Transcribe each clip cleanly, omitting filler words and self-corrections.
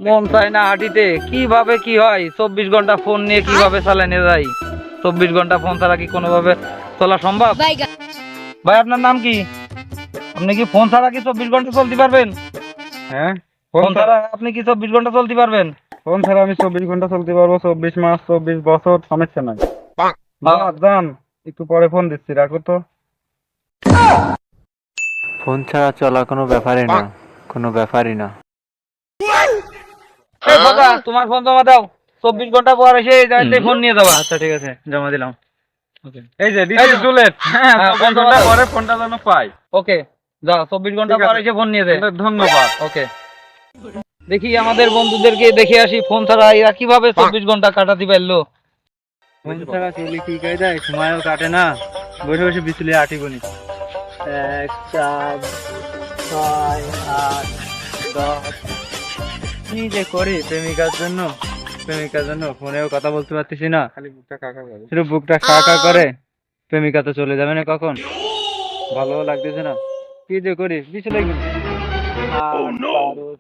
মন চায় না হাঁটিতে, কিভাবে কি হয়? 24 ঘন্টা ফোন নিয়ে কিভাবে চালানো যায়? 24 ঘন্টা ফোন ছাড়া কি কোনোভাবে চলা সম্ভব? ভাই আপনার নাম কি? আপনি কি ফোন ছাড়া কি 24 ঘন্টা চলতে পারবেন? হ্যাঁ, ফোন ছাড়া আপনি কি 24 ঘন্টা চলতে পারবেন? ফোন ছাড়া আমি 24 ঘন্টা চলতে পারবো, 24 মাস, 24 বছর, সমস্যা নাই। যান, একটু পরে ফোন দিচ্ছি, রাখো তো। ফোন ছাড়া চলা কোনো ব্যাপারই না, কোনো ব্যাপারই না। এই বাবা, তোমার ফোন জমা দাও। 24 ঘন্টা পর এসে এই জায়গাতে ফোন নিয়ে যাবা। আচ্ছা ঠিক আছে, জমা দিলাম। এই যে দিচ্ছি ডুলেট। হ্যাঁ, হ্যাঁ, 24 ঘন্টা পরে ফোনটা যেন পাই। ওকে, যাও 24 ঘন্টা ঠিক পর আছে। এসে ফোন নিয়ে দে। ধন্যবাদ। ওকে, দেখি আমাদের বন্ধুদেরকে দেখে আসি, ফোন ছাড়া এরা কিভাবে 24 ঘন্টা কাটাতে পারলো। ফোন ছাড়া চলি কি কায়দায়, সময়ও কাটে না, বসে বসে বিচুলি আটি গুনি। 1 4 6 8 10। কি যে করি প্রেমিকার জন্য ফোনেও কথা বলতে পারতেছি না, খালি বুকটা কাকা করে। শুধু বুকটা খা খা করে। প্রেমিকা তো চলে যাবে না কখন, ভালো লাগতেছে না, কি যে করি বিচুলি গুনি। 8 12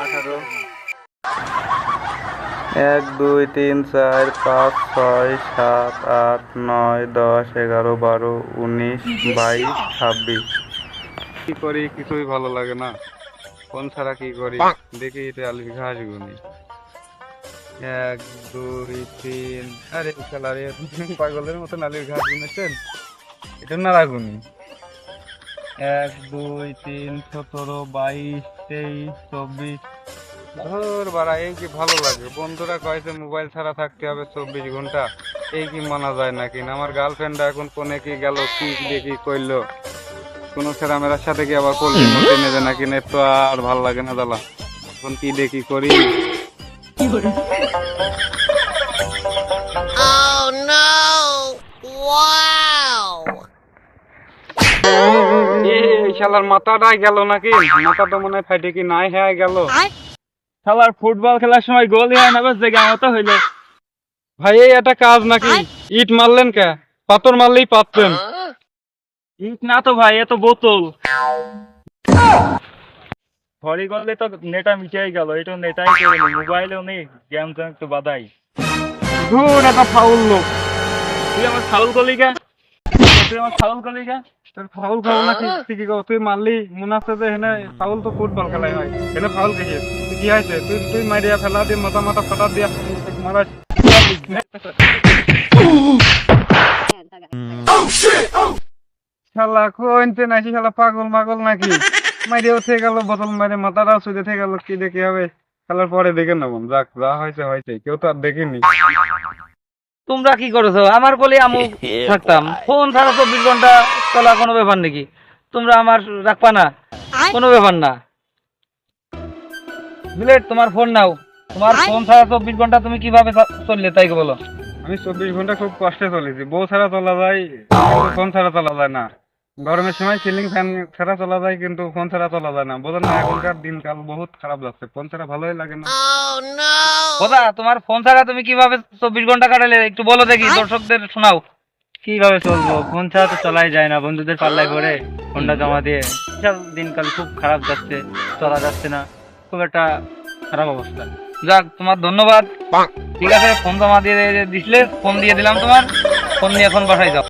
18। 1 2 3 4 5 6 7 8 9 10 11 12 19 22 26। কি করি কিছুই ভালো লাগে না, ফোন ছাড়া কি করি? দেখি এটা আলুর ঘাস গুনি। 1 2 3। আরে খেলারে পাগলের মতন আলুর ঘাস গুনেছেন, এটা না রাগুনি। 1 2 3 17 22 23 24। ধর বাড়া, এই কি ভালো লাগে? বন্ধুরা কয়েছে মোবাইল ছাড়া থাকতে হবে 24 ঘন্টা, এই কি মানা যায় নাকি? না আমার গার্লফ্রেন্ডটা এখন কোনে কি গেল, কি দেখি কইলো, কোনো ছেলেমেয়ের সাথে কি আবার পল্লী মধ্যে নেবে নাকি? না তো আর ভাল লাগে না দালা, এখন কি দেখি করি। Oh no! Wow! এই শালার মাথাটাই গেল নাকি? মাথাটা মনে হয় ফাইটে কি নাই হ্যাঁ গেল। খেলার ফুটবল খেলার সময় গোলই হয় না, বেশ জায়গা মতো হইলো। ভাই এই একটা কাজ নাকি? ইট মারলেন কে? পাথর মারলেই পারতেন। ইট না তো ভাই, এ তো বোতল। ভরি করলে তো নেটা মিটাই গেল, এটা নেটাই করে নি, মোবাইলেও নেই, গেম টেম একটু বাদাই। ধুর, একটা ফাউল লোক। তুই আমার ফাউল করলি কে? তুই আমার ফাউল করলি কে? তোর ফাউল খাবো নাকি? তুই কি করো? তুই মারলি, মনে আছে যে হেনে ফাউল তো ফুটবল খেলায় হয়, হেনে ফাউল খেয়ে তুই কি হয়েছে? তুই তুই মারিয়া ফেলা দিয়ে মাথা মাথা ফাটা দিয়া মারা। শালা কোনতে নাকি, শালা পাগল মাগল নাকি? মারিয়া উঠে গেল, বোতল মারে মাথাটাও সুজে থেকে গেল, কি দেখে হবে? খেলার পরে দেখে নেব, যাক যা হয়েছে হয়েছে, কেউ তো আর দেখেনি। তোমরা কি করেছো? আমার কোলে আমু থাকতাম, ফোন ছাড়া 24 ঘন্টা চলা কোনো ব্যাপার নাকি? তোমরা আমার রাখবা না, কোনো ব্যাপার না। বুলেট, তোমার ফোন নাও। তোমার ফোন ছাড়া 24 ঘন্টা তুমি কিভাবে চললে তাই বলো। আমি 24 ঘন্টা খুব কষ্টে চলেছি, বউ ছাড়া চলা যায় কিন্তু ফোন ছাড়া চলা যায় না। গরমের সময় সিলিং ফ্যান ছাড়া চলা যায় কিন্তু ফোন ছাড়া চলা যায় না। বোঝেন না, এখনকার দিনকাল বহুত খারাপ যাচ্ছে, ফোন ছাড়া ভালোই লাগে না। Oh no! দাদা, তোমার ফোন ছাড়া তুমি কিভাবে 24 ঘন্টা কাটালে একটু বলো দেখি, দর্শকদের শোনাও। কিভাবে চলবো, ফোন ছাড়া তো চলাই যায় না, বন্ধুদের পাল্লায় করে ফোনটা জমা দিয়ে সব দিনকাল খুব খারাপ যাচ্ছে, চলা যাচ্ছে না, খুব একটা খারাপ অবস্থা। যাক, তোমার ধন্যবাদ। ঠিক আছে, ফোন জমা দিয়ে দিছিলে, ফোন দিয়ে দিলাম তোমার। ফোন নিয়ে এখন বাসায় যাও।